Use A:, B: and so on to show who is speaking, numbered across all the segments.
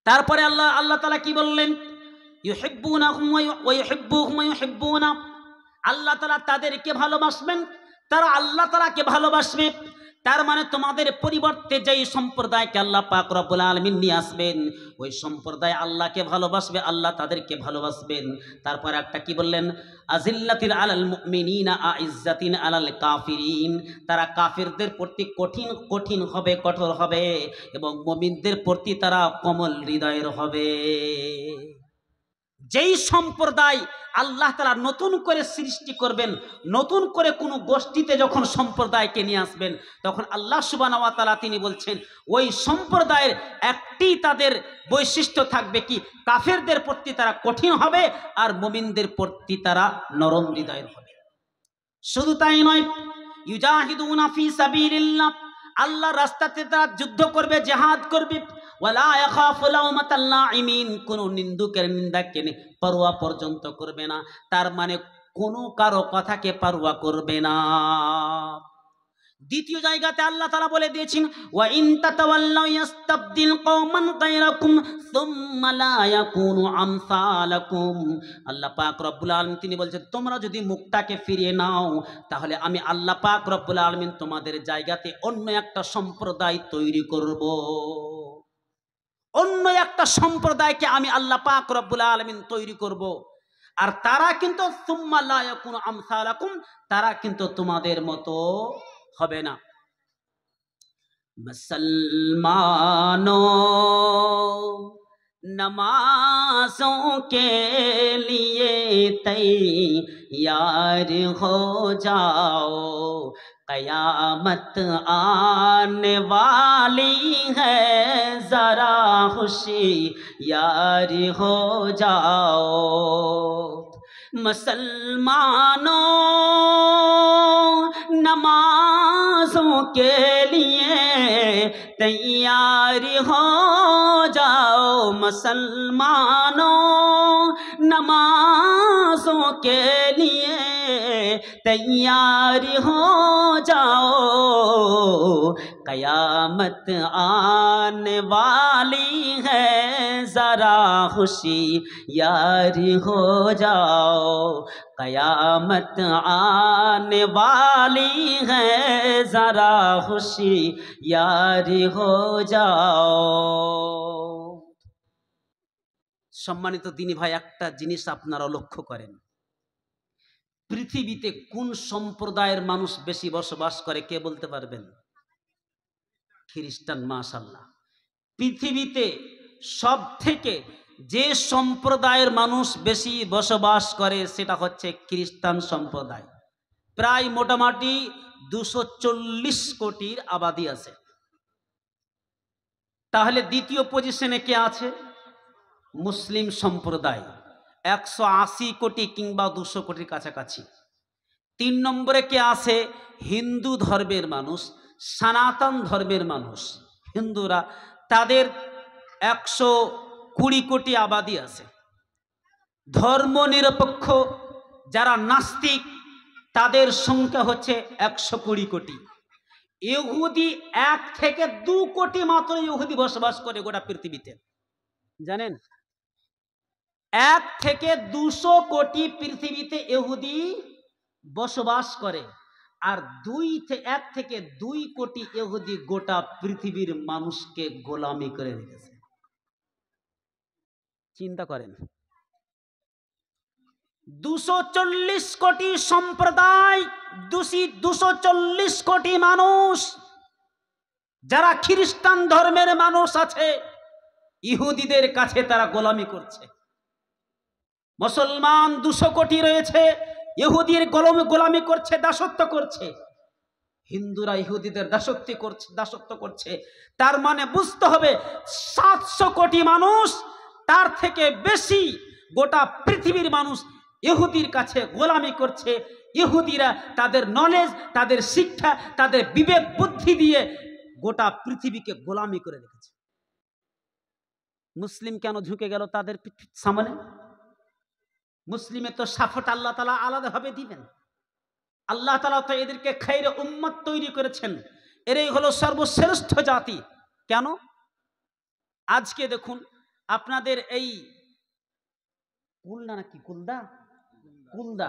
A: তারপরে আল্লাহ তাআলা কি বললেন, ইউহিব্বুনাহুম ওয়া ইউহিব্বুহুম ওয়া ইউহিব্বুনা, আল্লাহ তাআলা তাদেরকে ভালোবাসবেন, তারা আল্লাহ তাআলাকে ভালোবাসবে। তার মানে তোমাদের পরিবর্তে যেই সম্প্রদায়কে আল্লাহ পাক রব্বুল আলামিন নিয়ে আসবেন, ওই সম্প্রদায় আল্লাহকে ভালোবাসবে, আল্লাহ তাদেরকে ভালোবাসবেন। তারপর একটা কি বললেন, আজিল্লাতিন আলাল মুমিনিনা আইজ্জাতিন আলাল কাফিরিন, তারা কাফিরদের প্রতি কঠিন হবে, কঠোর হবে, এবং মুমিনদের প্রতি তারা কোমল হৃদয়ের হবে। যেই সম্প্রদায় আল্লাহ তাআলা নতুন করে সৃষ্টি করবেন, নতুন করে কোনো গোষ্ঠীতে যখন সম্প্রদায়কে নিয়ে আসবেন, তখন আল্লাহ সুবহানাহু ওয়া তাআলা তিনি বলছেন ওই সম্প্রদায়ের একটি তাদের বৈশিষ্ট্য থাকবে কি, কাফেরদের প্রতি তারা কঠিন হবে আর মুমিনদের প্রতি তারা নরম হৃদয়ের হবে। শুধু তাই নয়, ইউজাহিদুনা ফি সাবিলিল্লাহ, আল্লাহর রাস্তাতে তারা যুদ্ধ করবে, জিহাদ করবে। ওয়ালা ইয়াখাফু লাউমাতাল লাইমিন, কোন নিন্দুকের নিন্দাকে পরোয়া পর্যন্ত করবে না। তার মানে কোন কারো কথাকে পরোয়া করবে না। দ্বিতীয় জায়গাতে আল্লাহ তাআলা বলে দিয়েছেন, ওয়া ইন তাতাওয়াল্লাউ ইস্তাবদিল কওমান গায়রাকুম সুম্মা লা ইয়াকুনু আমসালাকুম। আল্লাহ পাক রব্বুল আলামিন তিনি বলছেন, তোমরা যদি মুখটাকে ফিরিয়ে নাও, তাহলে আমি আল্লাহ পাক রব্বুল আলামিন তোমাদের জায়গাতে অন্য একটা সম্প্রদায় তৈরি করব। অন্য একটা সম্প্রদায়কে আমি আল্লাহ পাক রব্বুল আলামিন তৈরি করব, আর তারা কিন্তু সুম্মা লা ইয়াকুনু আমসালাকুম, তারা কিন্তু তোমাদের মতো হবে না। মুসলমানों नमाजों के लिए तैयार हो जाओ, कयामत आने वाली है, जरा होशियार हो जाओ। मुसलमानों नमाजों के लिए तैयार हो जाओ, मुसलमानों नमाजों के लिए तैयार हो जाओ, कयामत आने वाली है, जरा होशियार हो जाओ, कयामत आने वाली है, जरा होशियार हो जाओ। সম্মানিত দিনী ভাই, একটা জিনিস আপনারা লক্ষ্য করেন, পৃথিবীতে কোন সম্প্রদায়ের মানুষ বেশি বসবাস করে কে বলতে পারবেন? খ্রিস্টান। মাশাআল্লাহ, পৃথিবীতে সব থেকে যে সম্প্রদায়ের মানুষ বেশি বসবাস করে সেটা হচ্ছে খ্রিস্টান সম্প্রদায়। প্রায় মোটামুটি 240 কোটির আবাদি আছে। তাহলে দ্বিতীয় পজিশনে কে আছে? মুসলিম সম্প্রদায়, 180 কোটি কিংবা 200 কোটির কাছাকাছি। 3 নম্বরে কে আছে? হিন্দু ধর্মের মানুষ, সনাতন ধর্মের মানুষ, হিন্দুরা, তাদের 120 কোটি আবাদি আছে। ধর্ম নিরপেক্ষ যারা নাস্তিক তাদের সংখ্যা হচ্ছে 120 কোটি। ইহুদি 1 থেকে 2 কোটি মাত্র ইহুদি বসবাস করে গোটা পৃথিবীতে, জানেন? 1 থেকে 200 কোটি পৃথিবীতে ইহুদি বসবাস করে, আর 1 থেকে 2 কোটি ইহুদি গোটা পৃথিবীর মানুষকে গোলামি করে রেখেছে। চিন্তা করেন, 240 কোটি সম্প্রদায়, 240 কোটি মানুষ যারা খ্রিস্টান ধর্মের মানুষ আছে, ইহুদিদের কাছে তারা গোলামি করছে। মুসলমান 200 কোটি রয়েছে, ইহুদির গোলামি করছে, দাসত্ব করছে। হিন্দুরা ইহুদিদের দাসত্ব করছে। তার মানে বুঝতে হবে 700 কোটি মানুষ, তার থেকে বেশি গোটা পৃথিবীর মানুষ ইহুদির কাছে গোলামি করছে। ইহুদিরা তাদের নলেজ, তাদের শিক্ষা, তাদের বিবেক বুদ্ধি দিয়ে গোটা পৃথিবীকে গোলামি করে রেখেছে। মুসলিম কেন ঝুঁকে গেল তাদের সামনে? মুসলিমের তো সাফট আল্লাহ তাআলা আলাদাভাবে দিবেন। আল্লাহ তাআলা তো এদেরকে খায়রে উম্মত তৈরি করেছেন, এরাই হলো সর্বশ্রেষ্ঠ জাতি। কেন? আজকে দেখুন, আপনাদের এই কুলনা নাকি কুলদা, কুলদা,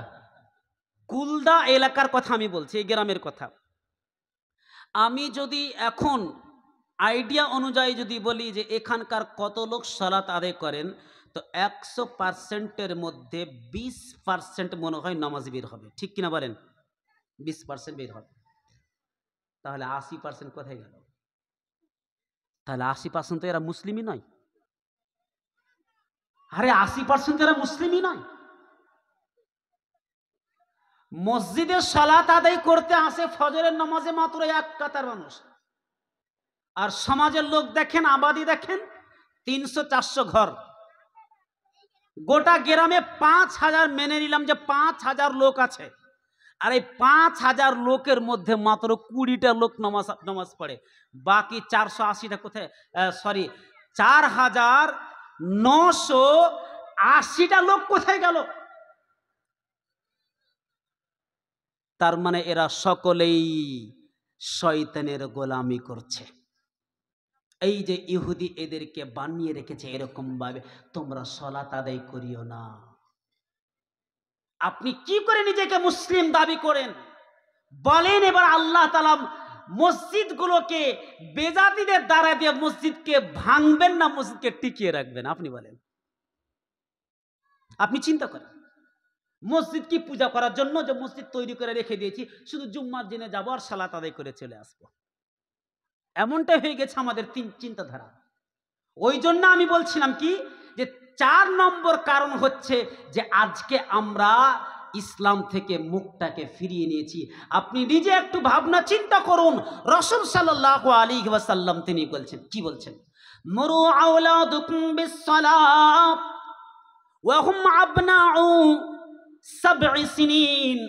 A: কুলদা এলাকার কথা আমি বলছি, এই গ্রামের কথা। আমি যদি এখন আইডিয়া অনুযায়ী যদি বলি যে এখানকার কত লোক সালাত আদায় করেন, তো 100%-এর মধ্যে 20% মনে হয় নামাজ বের হবে। ঠিক কিনা বলেন? 20% বের হবে। তাহলে 80% কোথায় গেল? তাহলে 80% তো এরা মুসলিমই নয়। আরে 80% এরা মুসলিমই নয়। মসজিদে সালাত আদায় করতে আসে ফজরের নামাজে মাত্র 1 কাতার মানুষ, আর সমাজের লোক দেখেন, আবাদি দেখেন 300-400 ঘর। গোটা গ্রামে 5000, মেনে নিলাম যে 5000 লোক আছে, আর এই 5000 লোকের মধ্যে মাত্র 20টা লোক নামাজ পড়ে। বাকি 480টা কোথায়? সরি, 4980টা লোক কোথায় গেল? তার মানে এরা সকলেই শয়তানের গোলামি করছে। এই যে ইহুদি এদেরকে বানিয়ে রেখেছে এরকম ভাবে, তোমরা সালাত আদায় করিও না। আপনি কি করে নিজেকে মুসলিম দাবি করেন বলেন? এবার আল্লাহ তাআলা মসজিদগুলোকে বেজাতিদের দ্বারা দিয়ে মসজিদকে ভাঙবেন না মসজিদকে টিকিয়ে রাখবেন? আপনি বলেন, আপনি চিন্তা করেন। মসজিদ কি পূজা করার জন্য যে মসজিদ তৈরি করে রেখে দিয়েছি, শুধু জুম্মার দিনে যাবো আর সালাত আদায় করে চলে আসবো? এমনটা হয়ে গেছে আমাদের চিন্তাধারা। ওই জন্য আমি বলছিলাম কি, যে 4 নম্বর কারণ হচ্ছে যে আজকে আমরা ইসলাম থেকে মুখটাকে ফিরিয়ে নিয়েছি। আপনি নিজে একটু ভাবনা চিন্তা করুন। রাসূল সাল্লাল্লাহু আলাইহি ওয়াসাল্লাম তিনি বলছেন, কি বলছেন? মুরু আওলাদুকুম বিস-সালাত ওয়া হুম আবনাউ 7 সিনিন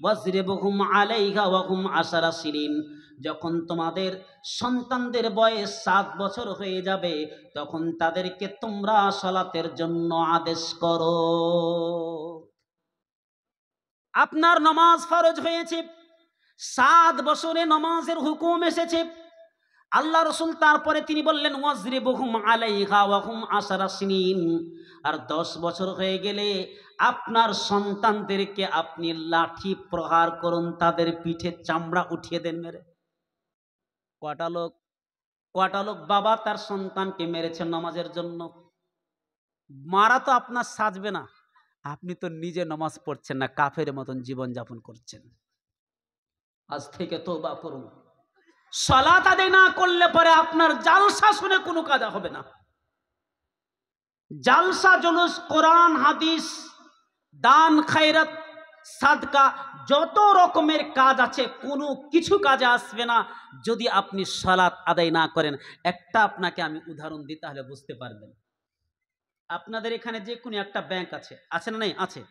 A: ওয়াজরিবুহুম আলাইহা ওয়া হুম 10 সিনিন। যখন তোমাদের সন্তানদের বয়স 7 বছর হয়ে যাবে, তখন তাদেরকে তোমরা সালাতের জন্য আদেশ করো। আপনার নামাজ ফরজ হয়েছে, 7 বছরে নামাজের হুকুম এসেছে। আল্লাহ রাসূল তারপরে তিনি বললেন ওয়াজরিবুহুম আলাইহা ওয়া হুম 10 সিনিন। আর 10 বছর হয়ে গেলে আপনার সন্তানদেরকে আপনি লাঠি প্রহার করুন, তাদের পিঠে চামড়া উঠিয়ে দেন মেরে। কটা লোক বাবা তার সন্তানকে মেরেছে নামাজের জন্য? মারা তো আপনার সাজবে না, আপনি তো নিজে নামাজ পড়ছেন না, কাফের মতন জীবন যাপন করছেন। আজ থেকে তওবা করুন। সালাত আদায় না করলে পরে আপনার জালসা শুনে কোনো কাজ হবে না। জালসা, জুলুস, কোরআন, হাদিস, দান, খায়রাত, সাদকা, যত রকমের কাজ আছে কোনো কিছু কাজে আসবে না যদি আপনি সালাত আদায় না করেন। একটা আপনাকে আমি উদাহরণ দিই, তাহলে বুঝতে পারবেন। আপনাদের এখানে যে কোনো একটা ব্যাংক আছে, আছে না? নাই? আছে।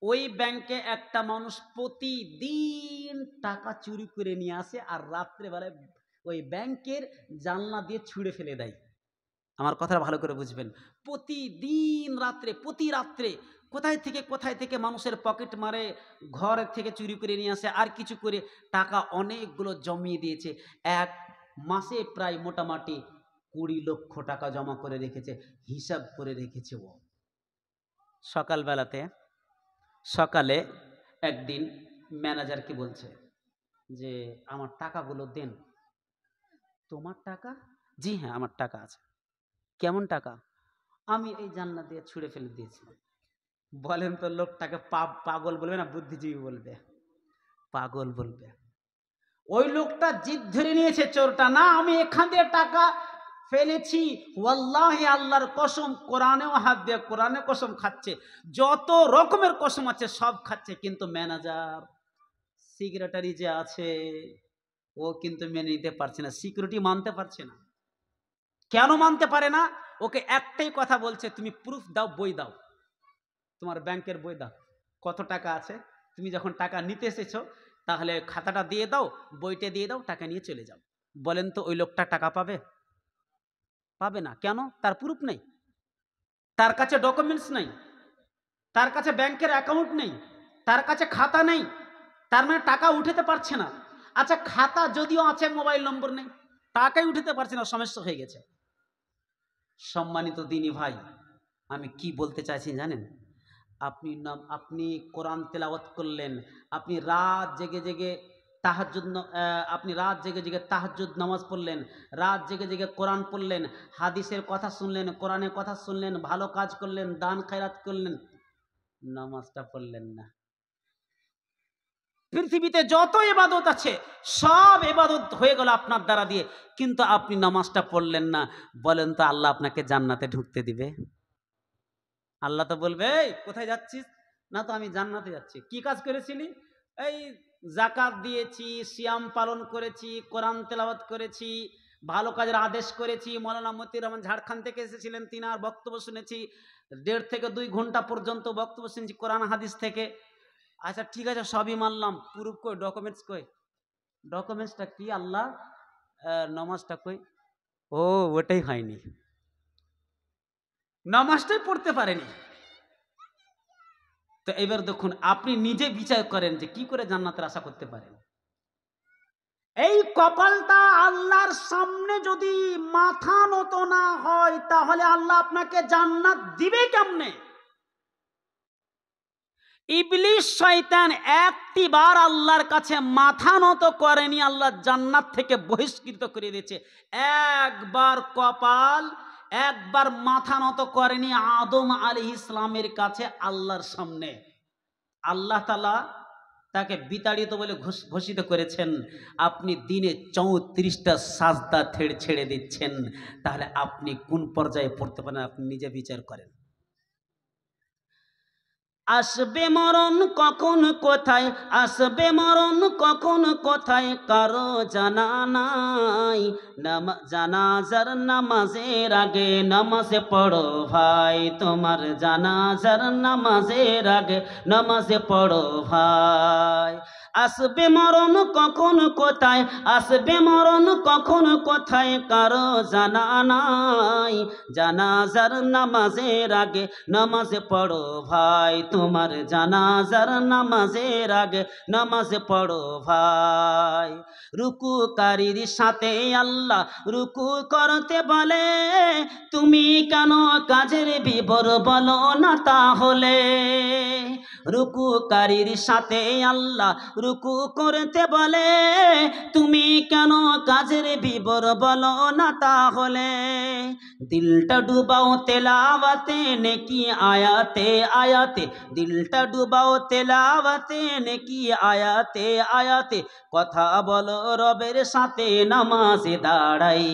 A: ওই ব্যাংকে একটা মানুষ প্রতিদিন টাকা চুরি করে নিয়ে আসে, আর রাত্রেবেলায় ওই ব্যাংকের জানলা দিয়ে ছুঁড়ে ফেলে দেয়। আমার কথা ভালো করে বুঝবেন। প্রতিদিন রাত্রে, প্রতি রাত্রে কোথায় থেকে মানুষের পকেট মারে, ঘর থেকে চুরি করে নিয়ে আসে, আর কিছু করে টাকা অনেকগুলো জমিয়ে দিয়েছে। এক মাসে প্রায় মোটামুটি 20 লক্ষ টাকা জমা করে রেখেছে, হিসাব করে রেখেছে ও। সকালে একদিন ম্যানেজারকে বলছে যে আমার টাকাগুলো দেন। তোমার টাকা? জি হ্যাঁ, আমার টাকা আছে। কেমন টাকা? আমি এই জানলা দিয়ে ছুঁড়ে ফেলে দিয়েছিলাম। বলেন তো, লোকটাকে পাগল বলবে না বুদ্ধিজীবী বলবে? পাগল বলবে। ওই লোকটা জিদ ধরে নিয়েছে, চোরটা, না আমি এখান দিয়ে টাকা ফেলেছি, ওয়াল্লাহি আল্লাহর কসম, কোরআনেও হাত দিয়ে কোরআনে কসম খাচ্ছে, যত রকমের কসম আছে সব খাচ্ছে। কিন্তু ম্যানেজার, সেক্রেটারি যে আছে, ও কিন্তু মেনে নিতে পারছে না, সিকিউরিটি মানতে পারছে না। কেন মানতে পারে না? ওকে একটাই কথা বলছে, তুমি প্রুফ দাও, বই দাও, তোমার ব্যাংকের বই দাও, কত টাকা আছে। তুমি যখন টাকা নিতে এসেছো তাহলে খাতাটা দিয়ে দাও, বইটা দিয়ে দাও, টাকা নিয়ে চলে যাও। বলেন তো ওই লোকটা টাকা পাবে? পাবে না। কেন? তার প্রুফ নেই, তার কাছে ডকুমেন্টস নেই, তার কাছে ব্যাংকের অ্যাকাউন্ট নেই, তার কাছে খাতা নেই, তার মানে টাকা উঠাতে পারছে না। আচ্ছা, খাতা যদিও আছে, মোবাইল নম্বর নেই, টাকাই উঠাতে পারছে না, সমস্যা হয়ে গেছে। সম্মানিত দিনী ভাই, আমি কি বলতে চাইছি জানেন? আপনি কোরআন তেলাওয়াত করলেন, আপনি রাত জেগে জেগে আপনি রাত জেগে জেগে তাহাজ্জুদ নামাজ পড়লেন, রাত জেগে জেগে কোরআন পড়লেন, হাদিসের কথা শুনলেন, কোরআনের কথা শুনলেন, ভালো কাজ করলেন, দান খয়রাত করলেন, নামাজটা পড়লেন না। পৃথিবীতে যত ইবাদত আছে সব ইবাদত হয়ে গেল আপনার দ্বারা দিয়ে, কিন্তু আপনি নামাজটা পড়লেন না। বলেন তো আল্লাহ আপনাকে জান্নাতে ঢুকতে দিবে? আল্লাহ তো বলবে, এই কোথায় যাচ্ছিস? না তো আমি জান্নাতে যাচ্ছি। কি কাজ করেছিলি? এই যাকাত দিয়েছি, সিয়াম পালন করেছি, কোরআন তেলাওয়াত করেছি, ভালো কাজের আদেশ করেছি। মৌলানা মতিউর রহমান ঝাড়খণ্ড থেকে এসেছিলেন, তিনার বক্তব্য শুনেছি, 1.5 থেকে 2 ঘন্টা পর্যন্ত বক্তব্য শুনেছি কোরআন হাদিস থেকে। আচ্ছা ঠিক আছে, সবই মানলাম, প্রুফ কই, ডকুমেন্টস কই? ডকুমেন্টসটা কি? আল্লাহ নামাজটা কই? ও ওটাই হয়নি, নামাজটাই পড়তে পারেনি। তো এবার দেখুন, আপনি নিজে বিচার করেন যে কি করে জান্নাতের আশা করতে পারেন। এই কপালটা আল্লাহর সামনে যদি মাথা নত না হয়, তাহলে আল্লাহ আপনাকে জান্নাত দিবে কেমনে? ইবলিস শয়তান একটি বার আল্লাহর কাছে মাথা নত করেনি, আল্লাহ জান্নাত থেকে বহিষ্কৃত করে দিয়েছে। একবার মাথা নত করেনি আদম আলাইহিস সালামের কাছে আল্লাহর সামনে। আল্লাহ তাআলা তাকে বিতাড়িত বলে ঘোষিত করেছেন। আপনি দিনে 34টা সাজদা ছেড়ে দিচ্ছেন, তাহলে আপনি কোন পর্যায়ে পড়তে পারেন আপনি নিজে বিচার করেন। আসবে মরণ কখন কোথায়, আসবে মরণ কখন কোথায়, কারো জানা নাই। জানাজার নামাজের আগে নামাজে পড়ো ভাই, তোমার জানাজার নামাজের আগে নামাজে পড়ো ভাই। আসবে মরণ কখন কোথায়, আসবে মরণ কখন কোথায়, কারো জানা নাই। জানাজার নামাজের আগে নামাজে পড়ো ভাই, তোমার জানাজার নামাজের আগে নামাজে পড়ো ভাই। রুকুকারীর সাথে আল্লাহ রুকু করতে বলে, তুমি কেন কাজের বিবর বলো না তাহলে? রুকুকারীর সাথে আল্লাহ রুকু করতে বলে, তুমি কেন কাজের বিবর বলো না তাহলে? দিলটা ডুবাও তেলাওয়াতে নেকি আয়াতে আয়াতে, দিলটা ডুবাও তেলাওয়াতে নেকি আয়াতে আয়াতে, কথা বলো রবের সাথে নামাজে দাঁড়াই।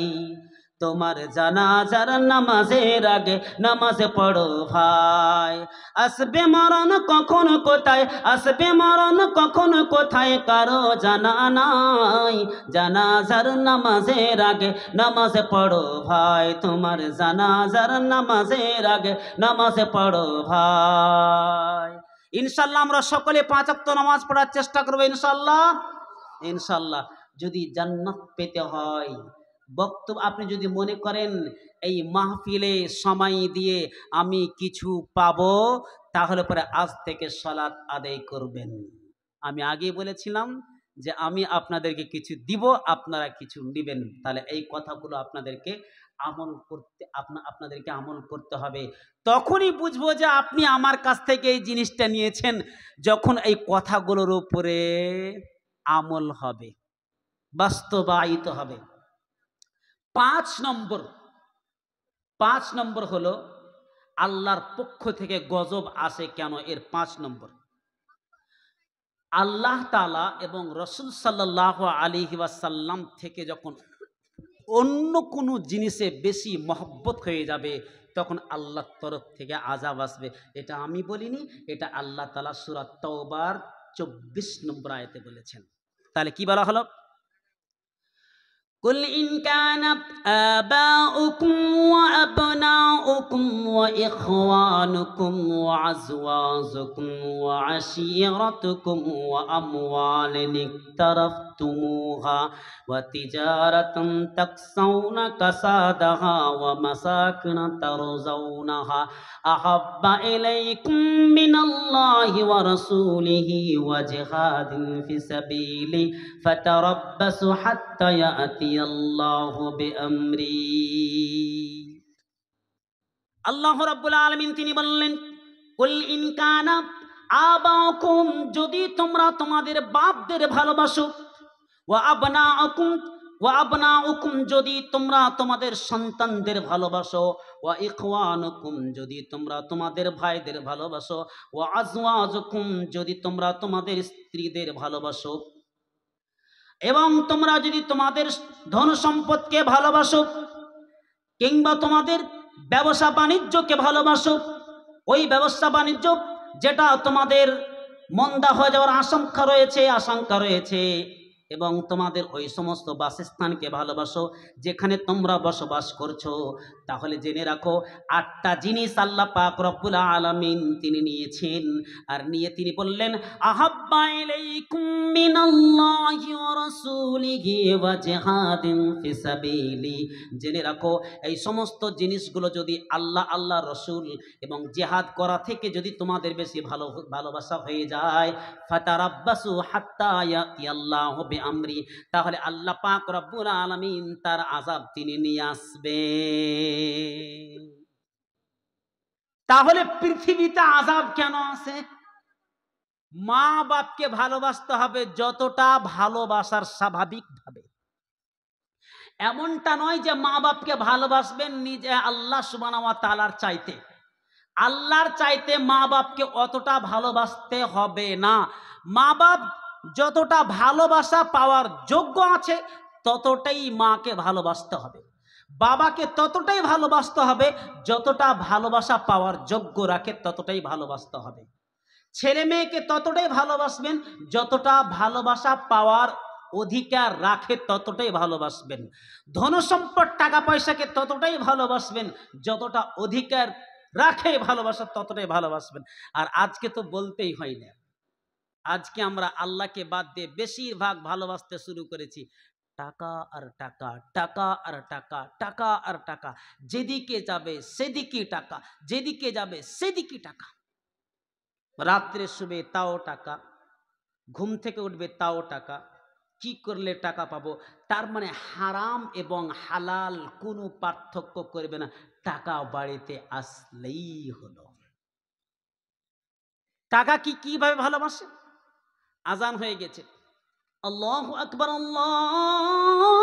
A: তোমার জানাজার নামাজের আগে নামাজে পড়ো ভাই। আসবে মরণ কখন কোথায়, আসবে মরণ কখন কোথায়, কারো জানা নাই। জানাজার নামাজের আগে নামাজে পড়ো ভাই, তোমার জানাজার নামাজের আগে নামাজে পড়ো ভাই। ইনশাল্লাহ আমরা সকলে 5 ওয়াক্ত নামাজ পড়ার চেষ্টা করবো ইনশাল্লাহ। ইনশাল্লাহ যদি জান্নাত পেতে হয়, বক্তব্য আপনি যদি মনে করেন এই মাহফিলে সময় দিয়ে আমি কিছু পাবো, তাহলে পরে আজ থেকে সালাত আদায় করবেন। আমি আগেই বলেছিলাম যে আমি আপনাদেরকে কিছু দিব, আপনারা কিছু নেবেন। তাহলে এই কথাগুলো আপনাদেরকে আমল করতে হবে। তখনই বুঝবো যে আপনি আমার কাছ থেকে এই জিনিসটা নিয়েছেন, যখন এই কথাগুলোর উপরে আমল হবে, বাস্তবায়িত হবে। 5 নম্বর হলো আল্লাহর পক্ষ থেকে গজব আসে কেন, এর 5 নম্বর। আল্লাহ তাআলা এবং রাসূল সাল্লাল্লাহু আলাইহি ওয়াসাল্লাম থেকে যখন অন্য কোনো জিনিসে বেশি মহব্বত হয়ে যাবে, তখন আল্লাহর তরফ থেকে আযাব আসবে। এটা আমি বলিনি, এটা আল্লাহ তাআলা সূরা তাওবার 24 নম্বর আয়াতে বলেছেন। তাহলে কি বলা হলো? قل إن كان آباؤكم وأبناؤكم وإخوانكم وأزواجكم وعشيرتكم وأموال اقترفتموها وتجارة تخشون كسادها ومساكن ترضونها أحب إليكم من الله ورسوله وجهاد في سبيله فتربصوا حتى يأتي الله بأمره। আল্লাহ রাব্বুল আলামিন তিনি বললেন, কুল ইন কানা আবাউকুম, যদি তোমরা তোমাদের বাপদের ভালোবাসো, ওয়া আবনাউকুম ওয়া আবনাউকুম, যদি তোমরা তোমাদের সন্তানদের ভালোবাসো, ওয়া ইখওয়ানুকুম, যদি তোমরা তোমাদের ভাইদের ভালোবাসো, ওয়া আজওয়াজুকুম, যদি তোমরা তোমাদের স্ত্রীদের ভালোবাসো, এবং তোমরা যদি তোমাদের ধন সম্পদকে ভালোবাসো, কিংবা তোমাদের ব্যবসা বাণিজ্যকে ভালোবাসো, ওই ব্যবসা বাণিজ্য যেটা তোমাদের মন্দা হয়ে যাওয়ার আশঙ্কা রয়েছে, এবং তোমাদের ওই সমস্ত বাসস্থানকে ভালোবাসো যেখানে তোমরা বসবাস করছো, তাহলে জেনে রাখো 8টা জিনিস আল্লাহ পাক রব্বুল আলামিন তিনি নিয়েছেন। আর নিয়ে তিনি বললেন, আহাব্বা ইলাইকুম মিনাল্লাহি ওয়া রাসূলিহি ওয়া জিহাদিন ফি সাবিলি, জেনে রাখো এই সমস্ত জিনিসগুলো যদি আল্লাহ রসুল এবং জিহাদ করা থেকে যদি তোমাদের বেশি ভালোবাসা হয়ে যায়, ফাতারাব্বাসু হাত্তা ইয়াতিয়াল্লাহু বিআমরি, তাহলে আল্লাহ পাক রব্বুল আলামিন তার আযাব তিনি নিয়ে আসবেন। তাহলে পৃথিবীতে আযাব কেন আছে? মা বাপকে ভালোবাসতে হবে যতটা ভালোবাসার স্বাভাবিকভাবে। এমনটা নয় যে মা বাপকে ভালোবাসবেন নিজে আল্লাহ সুবহানাহু ওয়া তাআলার চাইতে, আল্লাহর চাইতে মা বাপকে অতটা ভালোবাসতে হবে না। মা বাপ যতটা ভালোবাসা পাওয়ার যোগ্য আছে ততটাই মাকে ভালোবাসতে হবে, বাবাকে ততটাই ভালোবাসতে হবে যতটা ভালোবাসা পাওয়ার যোগ্য রাখে, ততটাই ভালোবাসতে হবে। ছেলে মেয়েকে ততটাই ভালোবাসবেন যতটা ভালোবাসা পাওয়ার অধিকার রাখে, ততটাই ভালোবাসবেন। ধন সম্পদ টাকা পয়সাকে ততটাই ভালোবাসবেন যতটা অধিকার রাখে ভালোবাসা, ততটাই ভালোবাসবেন। আর আজকে তো বলতেই হয় না, আজকে আমরা আল্লাহকে বাদ দিয়ে বেশিরভাগ ভালোবাসতে শুরু করেছি টাকা আর টাকা, টাকা আর টাকা, টাকা আর টাকা, যেদিকে যাবে সেদিকে টাকা, যেদিকে যাবে সেদিকে টাকা। রাত্রে শুবে তাও টাকা, ঘুম থেকে উঠবে তাও টাকা, কি করলে টাকা পাবো। তার মানে হারাম এবং হালাল কোনো পার্থক্য করবে না, টাকা বাড়িতে আসলেই হলো। টাকা কিভাবে ভালোবাসে? আজান হয়ে গেছে, আল্লাহু আকবার, আল্লাহু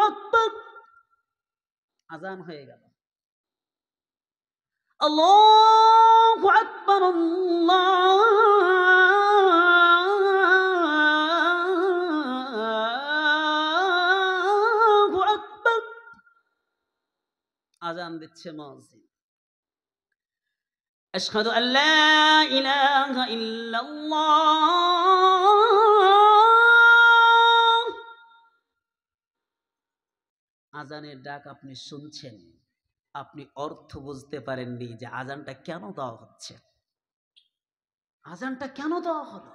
A: আকবার, আজান হয়ে গেল, আল্লাহু আকবার, আল্লাহু আকবার, আজান দিচ্ছে মুয়াজ্জিন, আশহাদু আল্লা ইলাহা ইল্লাল্লাহ। আজানের ডাক আপনি শুনছেন, আপনি অর্থ বুঝতে পারেননি যে আজানটা কেন দেওয়া হচ্ছে, আজানটা কেন দেওয়া হলো।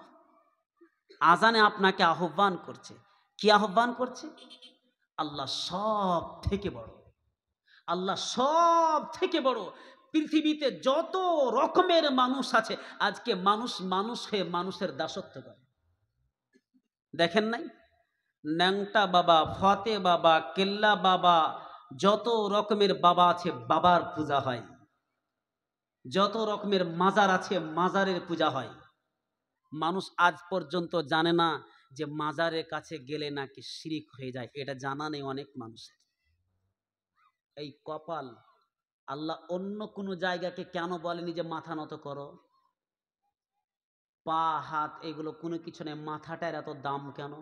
A: আজানে আপনাকে আহ্বান করছে, কি আহ্বান করছে? আল্লাহ সব থেকে বড়, আল্লাহ সব থেকে বড়। পৃথিবীতে যত রকমের মানুষ আছে, আজকে মানুষ হয়ে মানুষের দাসত্ব করে। দেখেন নাই, ন্যাংটা বাবা, ফতে বাবা, কেল্লা বাবা, যত রকমের বাবা আছে বাবার পূজা হয়, যত রকমের মাজার আছে মাজারের পূজা হয়। মানুষ আজ পর্যন্ত জানে না যে মাজারের কাছে গেলে নাকি শিরিক হয়ে যায়, এটা জানা নেই অনেক মানুষের। এই কপাল, আল্লাহ অন্য কোনো জায়গাকে কেন বলেনি যে মাথা নত করো, পা হাত এগুলো কোনো কিছু নেই, মাথাটার এত দাম কেন?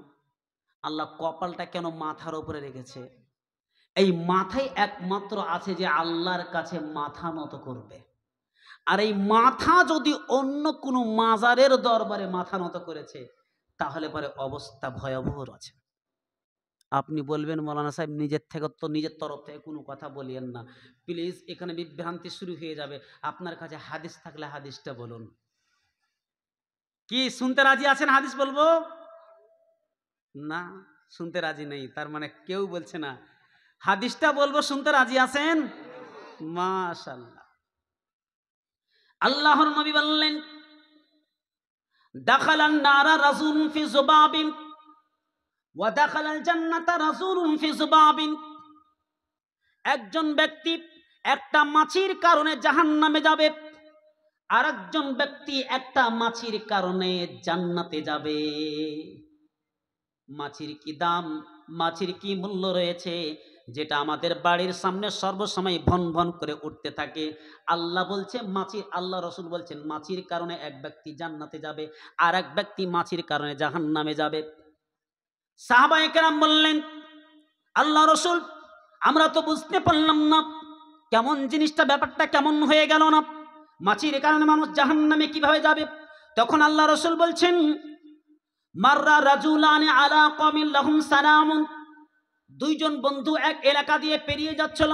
A: আল্লাহ কপালটা কেন মাথার উপরে রেখেছে? এই মাথায় একমাত্র আছে যে আল্লাহর কাছে মাথা নত করবে। আর এই মাথা যদি অন্য কোনো মাজারের দরবারে মাথা নত করেছে, তাহলে পরে অবস্থা ভয়াবহ আছে। আপনি বলবেন মৌলানা সাহেব নিজের তরফ থেকে কোনো কথা বলিয়েন না প্লিজ, এখানে বিভ্রান্তি শুরু হয়ে যাবে। আপনার কাছে হাদিস থাকলে হাদিসটা বলুন। কি শুনতে রাজি আছেন? হাদিস বলবো না, শুনতে রাজি নেই, তার মানে কেউ বলছে না হাদিসটা বলবো। শুনতে রাজি আছেন? মাশাআল্লাহ। আল্লাহর নবী বললেন, দাখালান নারা রাসূলুন ফি যুবাবিন ওয়া দাখালাল জান্নাতা রাসূলুন ফি যুবাবিন। একজন ব্যক্তি একটা মাছির কারণে জাহান্নামে যাবে, আর একজন ব্যক্তি একটা মাছির কারণে জান্নাতে যাবে। মাছির কি দাম, মাছির কি মূল্য রয়েছে, যেটা আমাদের বাড়ির সামনে সর্বসময় ভন ভন করে উঠতে থাকে। আল্লাহ বলছে মাছি, আল্লাহ রসুল বলছেন মাছির কারণে এক ব্যক্তি জান্নাতে যাবে, আর এক ব্যক্তি মাছির কারণে জাহান্নামে যাবে। সাহাবায়ে কেরাম বললেন, আল্লাহ রসুল আমরা তো বুঝতে পারলাম না, কেমন জিনিসটা, ব্যাপারটা কেমন হয়ে গেল না, মাছির কারণে মানুষ জাহান্নামে কিভাবে যাবে? তখন আল্লাহ রসুল বলছেন, মাররা রাজুলানি আলা কওমিন লাহুম সালামুন, দুইজন বন্ধু এক এলাকা দিয়ে পেরিয়ে যাচ্ছিল,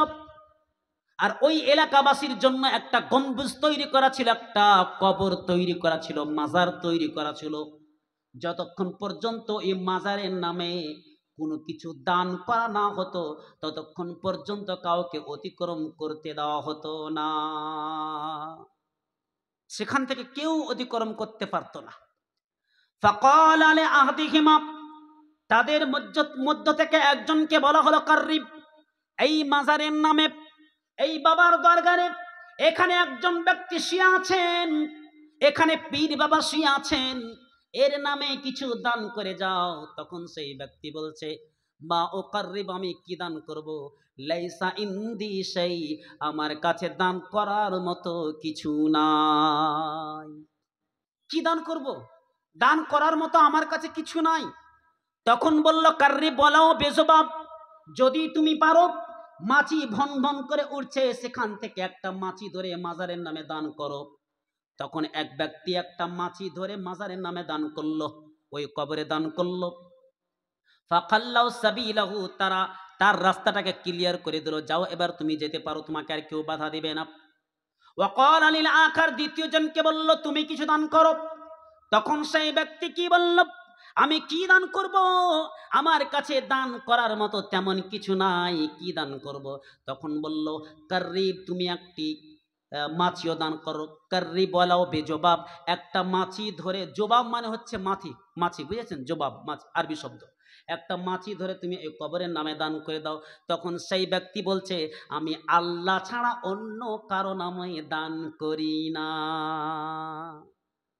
A: আর ওই এলাকাবাসীর জন্য একটা গম্বুজ তৈরি করা ছিল, একটা কবর তৈরি করা ছিল, মাজার তৈরি করা ছিল। যতক্ষণ পর্যন্ত এই মাজারের নামে কোনো কিছু দান করা না হতো, ততক্ষণ পর্যন্ত কাউকে অতিক্রম করতে দেওয়া হতো না, সেখান থেকে কেউ অতিক্রম করতে পারতো না। ফাকাল আলি আহদিহিমা, তাদের মধ্য থেকে একজনকে বলা হলো, কাররিব, এই মাজারের নামে, এই বাবার দরগারে এখানে একজন ব্যক্তি শুয়ে আছেন, এখানে পীর বাবা শুয়ে আছেন, এর নামে কিছু দান করে যাও। তখন সেই ব্যক্তি বলছে, মা ও কাররিব, আমি কি দান করব? লাইসা ইনদি শাই, আমার কাছে দান করার মতো কিছু নাই। কি দান করব? দান করার মতো আমার কাছে কিছু নাই। তখন বলল, কাররিব বলাও বেজবাব, যদি তুমি পারো, মাছি ভন ভন করে উঠছে, সেখান থেকে একটা মাছি ধরে মাজারের নামে দান করো। তখন এক ব্যক্তি একটা মাছি ধরে মাজারের নামে দান করলো, ওই কবরে দান করলো। ফাকাল্লাউ সাবিলাহু, তারা তার রাস্তাটাকে ক্লিয়ার করে দিল, যাও এবার তুমি যেতে পারো, তোমাকে আর কেউ বাধা দিবে না। ওয়াকাল লিল আখার, দ্বিতীয় জনকে বলল, তুমি কিছু দান করো। তখন সেই ব্যক্তি কি বলল, আমি কি দান করব? আমার কাছে দান করার মতো তেমন কিছু নাই, কি দান করব? তখন বলল, কাররিব, তুমি একটি মাছিও দান করো। কাররিব বলাও বেজবাব, একটা মাছি ধরে, জবাব মানে হচ্ছে মাছি, মাছি বুঝেছেন, জবাব মাছ আরবি শব্দ, একটা মাছি ধরে তুমি এই কবরের নামে দান করে দাও। তখন সেই ব্যক্তি বলছে, আমি আল্লাহ ছাড়া অন্য কারো নামে দান করি না,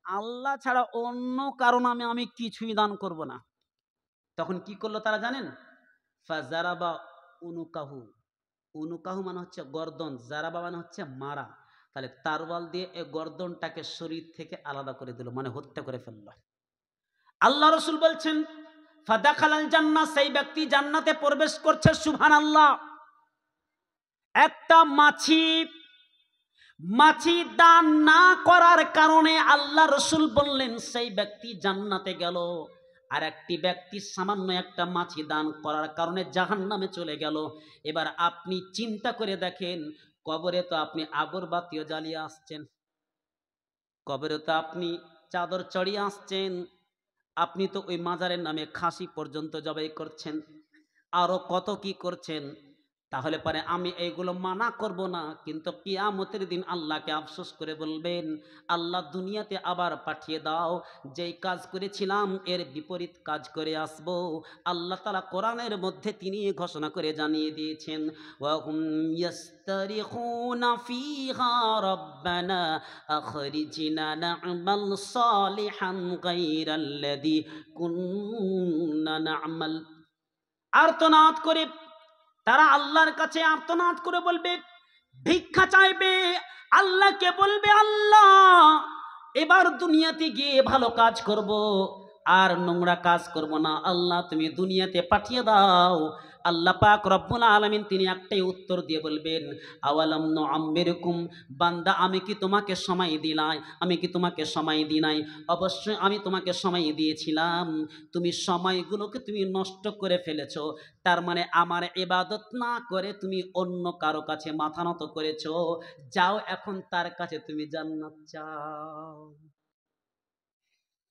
A: আল্লাহ ছাড়া অন্য কারো নামে আমি কিছুই দান করব না। তখন কি করলো তারা জানেন? ফাজারাবা উনুকাহু, উনুকাহু মানে হচ্ছে গর্দন, জারাবা মানে হচ্ছে মারা, তাহলে তারওয়াল দিয়ে এই গর্দনটাকে শরীর থেকে আলাদা করে দিল, মানে হত্যা করে ফেলল। আল্লাহ রসুল বলছেন, ফাদাখালাল জান্নাহ, সেই ব্যক্তি জান্নাতে প্রবেশ করছে। সুবহানাল্লাহ। একটা মাছি দান না করার কারণে আল্লাহ রসুল বললেন সেই ব্যক্তি জান্নাতে গেল, আর একটি ব্যক্তি সামান্য একটা মাছি দান করার কারণে জাহান্নামে চলে গেল। এবার আপনি চিন্তা করে দেখেন, কবরে তো আপনি আগরবাতিও জ্বালিয়ে আসছেন, কবরে তো আপনি চাদর চড়িয়ে আসছেন, আপনি তো ওই মাজারের নামে খাসি পর্যন্ত জবাই করছেন, আরো কত কি করছেন। তাহলে পরে আমি এইগুলো মানা করব না, কিন্তু কিয়ামতের দিন আল্লাহকে আফসোস করে বলবেন, আল্লাহ দুনিয়াতে আবার পাঠিয়ে দাও, যেই কাজ করেছিলাম এর বিপরীত কাজ করে আসব। আল্লাহ তাআলা কোরআনের মধ্যে তিনি ঘোষণা করে জানিয়ে দিয়েছেন, ওয়া হুম ইয়াস্তারিখুনা ফিহা রাব্বানা আখরিজনা না'মাল সালিহান গায়রাল্লাযী কুননা না'মাল। আর্তনাদ করে তারা আল্লাহর কাছে আর্তনাদ করে বলবে, ভিক্ষা চাইবে, আল্লাহকে বলবে, আল্লাহ এবার দুনিয়াতে গিয়ে ভালো কাজ করব, আর নোংরা কাজ করব না, আল্লাহ তুমি দুনিয়াতে পাঠিয়ে দাও। আল্লাহ পাক রব্বুল আলামিন তিনি একটাই উত্তর দিয়ে বলবেন, আওয়ালাম নুআম্মিরকুম, বান্দা আমি কি তোমাকে সময় দিলাই? আমি কি তোমাকে সময় দিই নাই? অবশ্যই আমি তোমাকে সময় দিয়েছিলাম, তুমি সময়গুলোকে তুমি নষ্ট করে ফেলেছো, তার মানে আমার ইবাদত না করে তুমি অন্য কারো কাছে মাথা নত করেছো। যাও এখন তার কাছে তুমি জান্নাত চাও।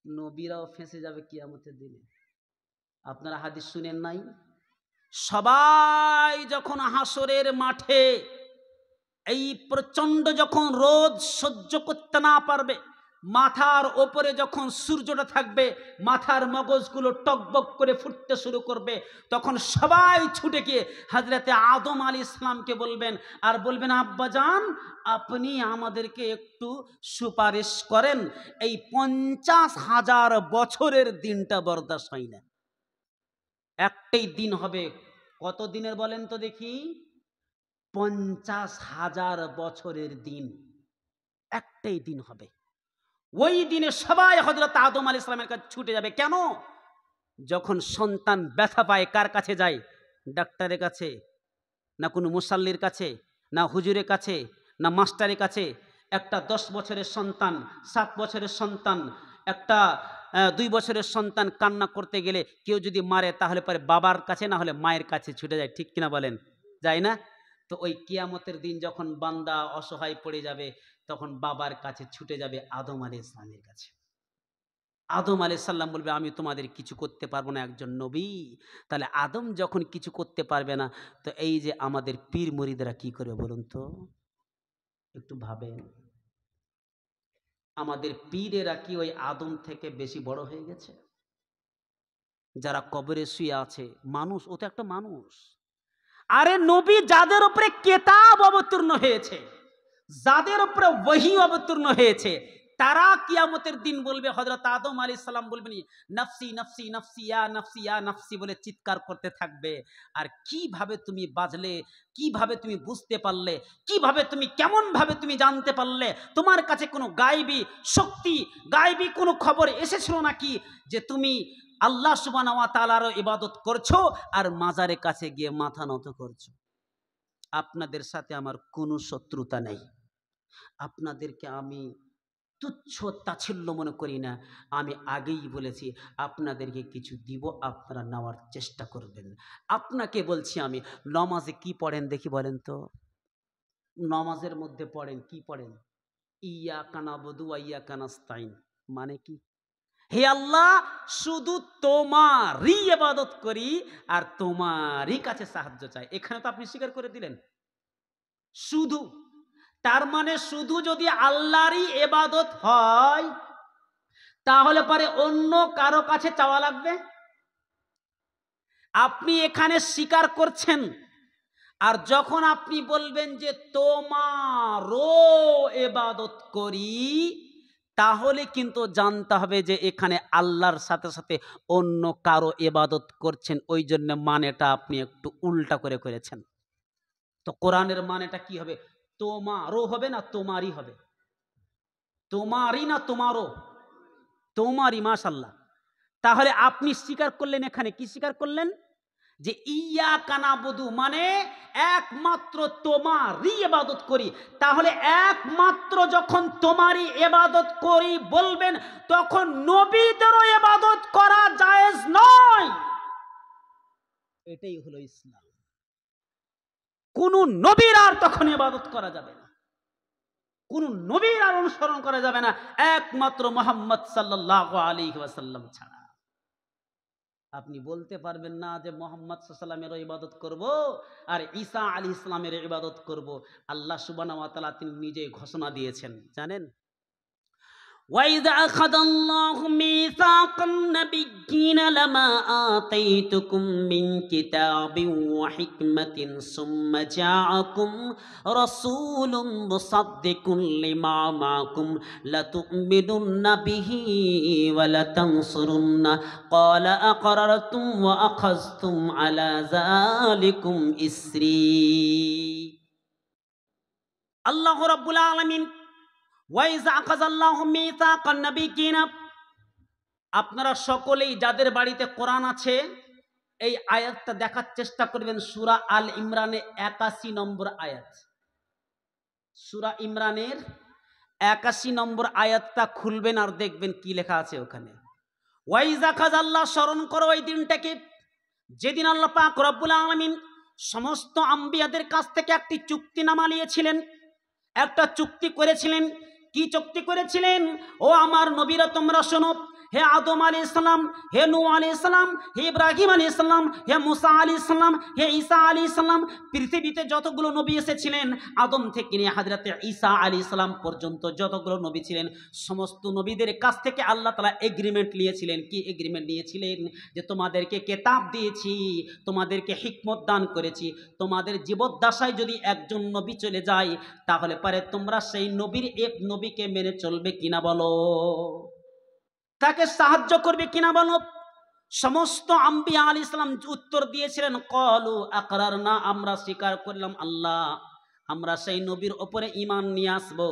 A: নবীরাও ফেঁসে যাবে কিয়ামতের দিনে। আপনারা হাদিস শুনেন নাই? সবাই যখন হাসরের মাঠে এই প্রচন্ড যখন রোদ সহ্য করতে না পারবে, মাথার ওপরে যখন সূর্যটা থাকবে, মাথার মগজগুলো টকবক করে ফুটতে শুরু করবে, তখন সবাই ছুটে গিয়ে হযরতে আদম আলাইহিস সালামকে বলবেন, আর বলবেন, আব্বাজান আপনি আমাদেরকে একটু সুপারিশ করেন, এই 50,000 বছরের দিনটা বরদাস্ত হয় না। একটাই দিন হবে, কত দিনের বলেন তো দেখি? 50,000 বছরের দিন, একটাই দিন হবে। ওই দিনে সবাই হযরত আদম আলাইহিস সালামের কাছে ছুটে যাবে। কেন? যখন সন্তান ব্যথা পায় কার কাছে যায়? ডাক্তারের কাছে, না কোনো মুসাল্লির কাছে, না হুজুরের কাছে, না মাস্টারের কাছে। একটা 10 বছরের সন্তান, 7 বছরের সন্তান, একটা 2 বছরের সন্তান কান্না করতে গেলে কেউ যদি মারে তাহলে পরে বাবার কাছে না হলে মায়ের কাছে ছুটে যায়, ঠিক কিনা বলেন? যায় না? তো ওই কিয়ামতের দিন যখন বান্দা অসহায় পড়ে যাবে, তখন বাবার কাছে ছুটে যাবে আদম আলাইহিস সালামের কাছে। আদম আলাইহিস সালাম বলবে, আমি তোমাদের কিছু করতে পারবো না, একজন নবী। তাহলে আদম যখন কিছু করতে পারবে না, তো এই যে আমাদের পীর মুরিদরা কি করবে বলুন তো? একটু ভাবেন। আমাদের পীরেরা কি ওই আদম থেকে বেশি বড় হয়ে গেছে? যারা কবরে শুয়ে আছে, মানুষ, ও তো একটা মানুষ। আরে নবী যাদের উপরে কিতাব অবতীর্ণ হয়েছে, যাদের উপরে ওহী অবতীর্ণ হয়েছে, তারা কিয়ামতের দিন বলবে, হযরত আদম আলাইহিস সালাম বলবেন, নফসি নফসি নফসি ইয়া নফসি ইয়া নফসি বলে চিৎকার করতে থাকবে। আর কিভাবে তুমি বাজলে, কিভাবে তুমি বুঝতে পারলে, কিভাবে তুমি, কেমন ভাবে তুমি জানতে পারলে? তোমার কাছে কোনো গায়বী শক্তি, গায়বী কোনো খবর এসেছিল নাকি যে তুমি আল্লাহ সুবহানাহু ওয়া তাআলার ইবাদত করছো আর মাজারের কাছে গিয়ে মাথা নত করছো? আপনাদের সাথে আমার কোনো শত্রুতা নেই, আপনাদেরকে আমি তুচ্ছ তাচ্ছিল্য মনে করি না। আমি আগেই বলেছি, আপনাদেরকে কিছু দিব, আপনারা নেওয়ার চেষ্টা করবেন। আপনাকে বলছি আমি, নমাজে কি পড়েন দেখি বলেন তো? নমাজের মধ্যে পড়েন কি পড়েন? ইয়াকা নাবুদু ওয়া ইয়াকা নাস্তাইন, মানে কি? হে আল্লাহ, শুধু তোমারই ইবাদত করি আর তোমারই কাছে সাহায্য চাই। এখানে তো আপনি স্বীকার করে দিলেন, শুধু। তার মানে শুধু যদি আল্লাহরই ইবাদত হয়, তাহলে পরে অন্য কারো কাছে চাওয়া লাগবে? আপনি এখানে স্বীকার করছেন, আর যখন আপনি বলবেন যে তোমারও ইবাদত করি, তাহলে কিন্তু জানতে হবে যে এখানে আল্লাহর সাথে সাথে অন্য কারো ইবাদত করছেন, ওই জন্য মানেটা আপনি একটু উল্টা করে করেছেন। তো কোরআনের মানেটা কি হবে? তোমারও হবে না তোমারই হবে? তোমারই না তোমারও? তোমারই, মাশাআল্লাহ। তাহলে আপনি স্বীকার করলেন, এখানে কি স্বীকার করলেন? যে ইয়াকা নাবুদু মানে একমাত্র তোমারই ইবাদত করি। তাহলে একমাত্র যখন তোমারই ইবাদত করি বলবেন, তখন নবীদেরও ইবাদত করা জায়েজ নয়। এটাই হলো ইসলাম। কোন নবীর আর তখন ইবাদত করা যাবে না, কোন নবীর আর অনুসরণ করা যাবে না, একমাত্র মুহাম্মদ সাল্লাল্লাহু আলাইহি ওয়াসাল্লাম ছাড়া। আপনি বলতে পারবেন না যে মুহাম্মদ সাল্লাল্লাহু আলাইহি ওয়াসাল্লামের ইবাদত করব আর ঈসা আলাইহিস সালামের ইবাদত করব। আল্লাহ সুবহানাহু ওয়া তাআলা তিনি নিজেই ঘোষণা দিয়েছেন, জানেন? وَإِذْ أَخَذَ اللَّهُ مِيثَاقَ النَّبِيِّينَ لَمَا آتَيْتُكُم مِّن كِتَابٍ وَحِكْمَةٍ ثُمَّ جَاءَكُمْ رَسُولٌ مُصَدِّقٌ لِّمَا مَعَكُمْ لَتُؤْمِنُنَّ بِهِ وَلَتَنصُرُنَّهُ قَالَ أَقْرَرْتُمْ وَأَخَذْتُمْ عَلَى ذَلِكُمْ إِصْرِي। আল্লাহ রাব্বুল আলামিন ওয়াইজ আখাযাল্লাহু মিসাকান নাবিয়্যিনা, আপনারা সকলেই যাদের বাড়িতে কোরআন আছে এই আয়াতটা দেখার চেষ্টা করবেন। সূরা আল ইমরানের 81 নম্বর আয়াত। সূরা ইমরানের 81 নম্বর আয়াতটা খুলবেন আর দেখবেন কি লেখা আছে ওখানে। ওয়াইজ আখাযাল্লাহ, স্মরণ করো ওই দিনটাকে যেদিন আল্লাহ পাক রব্বুল আলামিন সমস্ত আম্বিয়াদের কাছ থেকে একটি চুক্তিনামা নিয়েছিলেন, একটা চুক্তি করেছিলেন। কি চুক্তি করেছিলেন? ও আমার নবীরা তোমরা শোনো, হে আদম আলাইহিস সালাম, হে নূহ আলাইহিস সালাম, হে ইব্রাহিম আলাইহিস সালাম, হে মুসা আলাইহিস সালাম, হে ঈসা আলাইহিস সালাম, পৃথিবীতে যতগুলো নবী এসেছিলেন আদম থেকে নিয়ে হযরতে ঈসা আলাইহিস সালাম পর্যন্ত যতগুলো নবী ছিলেন, সমস্ত নবীদের কাছ থেকে আল্লাহ তাআলা এগ্রিমেন্ট নিয়েছিলেন। কি এগ্রিমেন্ট নিয়েছিলেন? যে তোমাদেরকে কিতাব দিয়েছি, তোমাদেরকে হিকমত দান করেছি, তোমাদের জীবদ্দশায় যদি একজন নবী চলে যায় তাহলে পারে তোমরা সেই নবীর এক নবীকে মেনে চলবে কিনা বলো, তাকে সাহায্য করবে কিনা বলো। সমস্ত আম্বিয়া আলাইহিস সালাম উত্তর দিয়েছিলেন, ক্বালু আকরারনা, আমরা স্বীকার করলাম আল্লাহ, আমরা সেই নবীর উপরে ঈমান নিয়ে আসবো।